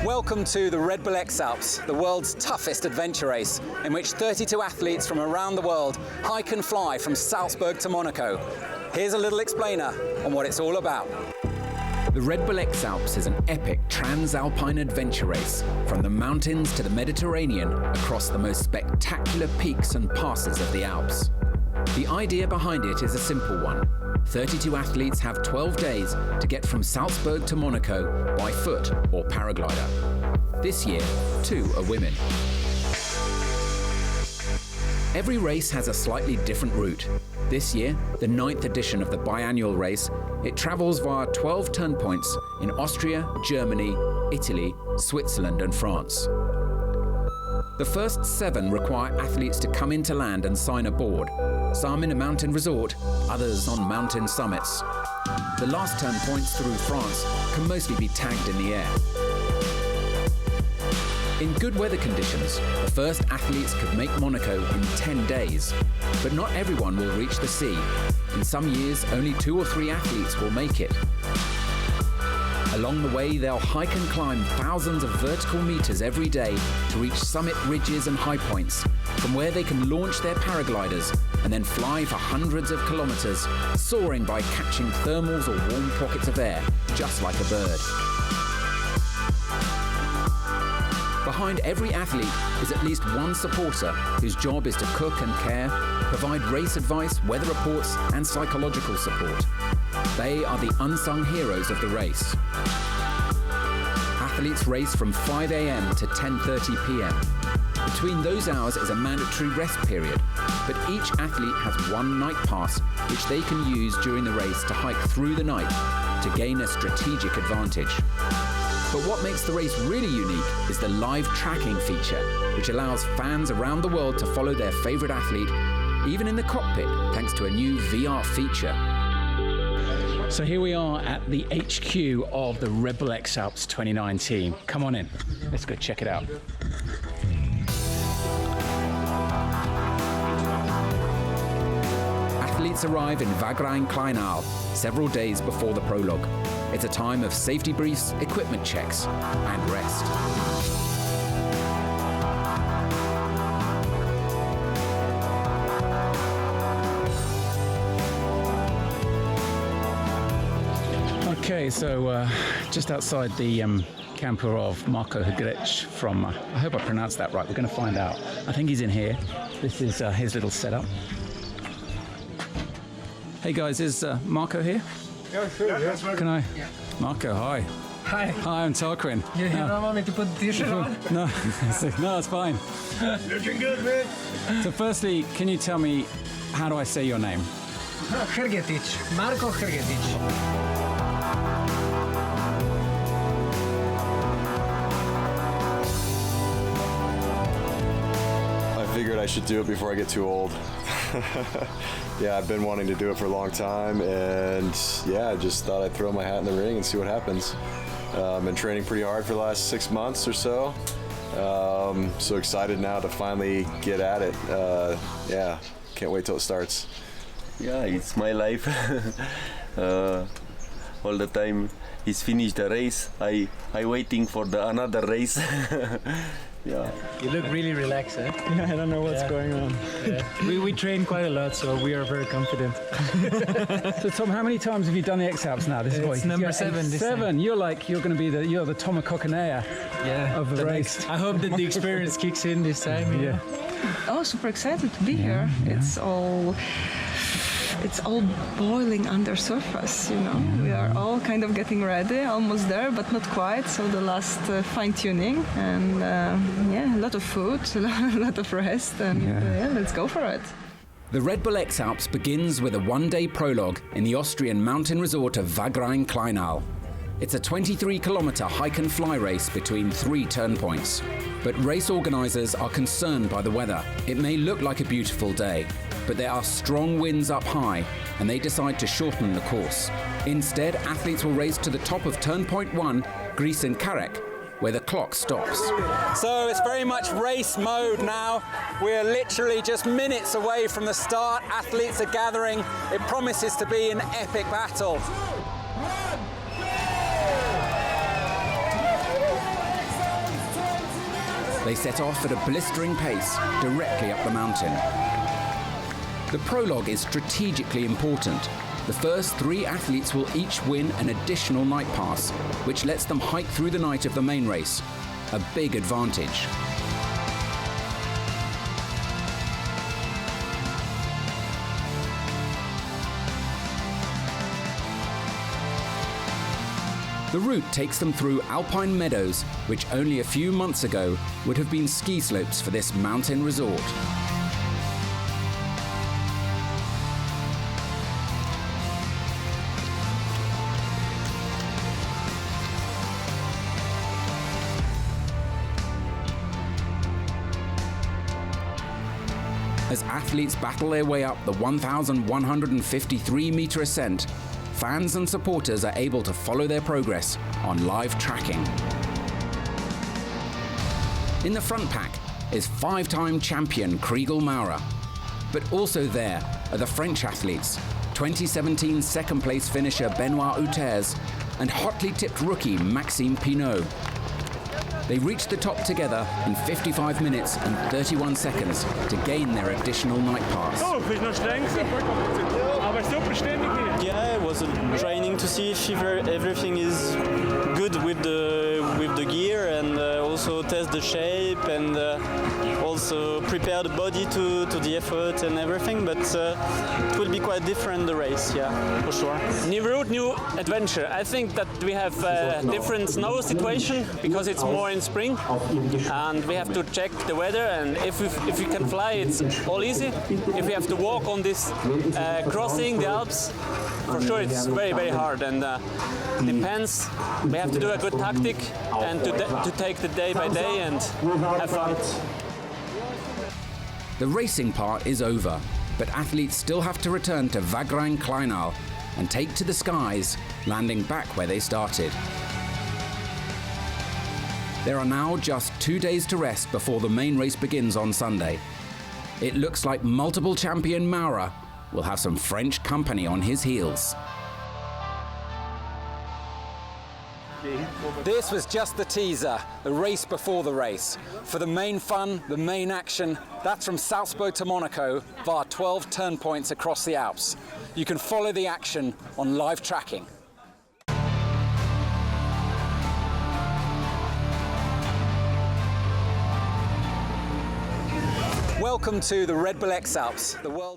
Welcome to the Red Bull X-Alps, the world's toughest adventure race, in which 32 athletes from around the world hike and fly from Salzburg to Monaco. Here's a little explainer on what it's all about. The Red Bull X-Alps is an epic transalpine adventure race from the mountains to the Mediterranean across the most spectacular peaks and passes of the Alps. The idea behind it is a simple one. 32 athletes have 12 days to get from Salzburg to Monaco by foot or paraglider. This year, 2 are women. Every race has a slightly different route. This year, the 9th edition of the biannual race, it travels via 12 turn points in Austria, Germany, Italy, Switzerland and France. The first 7 require athletes to come into land and sign aboard, some in a mountain resort, others on mountain summits. The last turn points through France can mostly be tagged in the air. In good weather conditions, the first athletes could make Monaco in 10 days, but not everyone will reach the sea. In some years, only 2 or 3 athletes will make it. Along the way, they'll hike and climb thousands of vertical meters every day to reach summit ridges and high points, from where they can launch their paragliders and then fly for hundreds of kilometers, soaring by catching thermals or warm pockets of air, just like a bird. Behind every athlete is at least one supporter whose job is to cook and care, provide race advice, weather reports, and psychological support. They are the unsung heroes of the race. Athletes race from 5 a.m. to 10:30 p.m. Between those hours is a mandatory rest period, but each athlete has one night pass which they can use during the race to hike through the night to gain a strategic advantage. But what makes the race really unique is the live tracking feature, which allows fans around the world to follow their favorite athlete, even in the cockpit, thanks to a new VR feature. So here we are at the HQ of the Red Bull X-Alps 2019. Come on in, let's go check it out. Athletes arrive in Wagrain-Kleinarl several days before the prologue. It's a time of safety briefs, equipment checks, and rest. Okay, so just outside the camper of Marco Hrgec from, I hope I pronounced that right, we're going to find out. I think he's in here. This is his little setup. Hey guys, is Marco here? Yeah, sure. Yeah. Can I? Yeah. Marco, hi. Hi. Hi, I'm Tarquin. You don't want me to put the t-shirt on? No, no, it's fine. Looking good, man. So firstly, can you tell me, how do I say your name? Hrgetic. Marco Hrgetic. I figured I should do it before I get too old. Yeah, I've been wanting to do it for a long time, and yeah, I just thought I'd throw my hat in the ring and see what happens. I've been training pretty hard for the last 6 months or so. So excited now to finally get at it. Yeah, can't wait till it starts. Yeah, it's my life. All the time he's finished the race, I waiting for another race. Yeah. You look really relaxed, eh? Yeah, I don't know what's going on. Yeah. We train quite a lot, so we are very confident. So Tom, how many times have you done the X-Alps now? This is It's number 7. This 7. You're going to be you're the Tom Coconea of the race. I hope that the experience kicks in this time. You know? Oh, super excited to be here. Yeah. It's all boiling under surface, you know. We are all kind of getting ready, almost there, but not quite. So the last fine-tuning and yeah, a lot of food, a lot of rest, and yeah, let's go for it. The Red Bull X-Alps begins with a one-day prologue in the Austrian mountain resort of Wagrain-Kleinarl. It's a 23-kilometer hike and fly race between 3 turn points. But race organisers are concerned by the weather. It may look like a beautiful day, but there are strong winds up high, and they decide to shorten the course. Instead, athletes will race to the top of turn point 1, Wagrain-Kleinarl, where the clock stops. So it's very much race mode now. We're literally just minutes away from the start. Athletes are gathering. It promises to be an epic battle. They set off at a blistering pace directly up the mountain. The prologue is strategically important. The first 3 athletes will each win an additional night pass, which lets them hike through the night of the main race. A big advantage. The route takes them through alpine meadows, which only a few months ago would have been ski slopes for this mountain resort. As athletes battle their way up the 1,153-metre ascent, fans and supporters are able to follow their progress on live tracking. In the front pack is 5-time champion Kriegel Maurer. But also there are the French athletes, 2017 second-place finisher Benoit Outers and hotly tipped rookie Maxime Pinault. They reached the top together in 55 minutes and 31 seconds to gain their additional night pass. Yeah, it was a training to see if everything is good with the gear, and also test the shape, and also prepare the body to the effort and everything. But it will be quite different, the race, yeah, for sure. New route, new adventure. I think that we have a different snow situation because it's more in spring, and we have to check the weather, and if we can fly, it's all easy. If we have to walk on this crossing the Alps, for sure it's very, very hard, and depends. We have to do a good tactic and to take the day by day and have fun. The racing part is over, but athletes still have to return to Wagrain-Kleinarl and take to the skies, landing back where they started. There are now just 2 days to rest before the main race begins on Sunday. It looks like multiple champion Maurer will have some French company on his heels. This was just the teaser, the race before the race. For the main fun, the main action, that's from Salzburg to Monaco via 12 turn points across the Alps. You can follow the action on live tracking. Welcome to the Red Bull X-Alps, the world's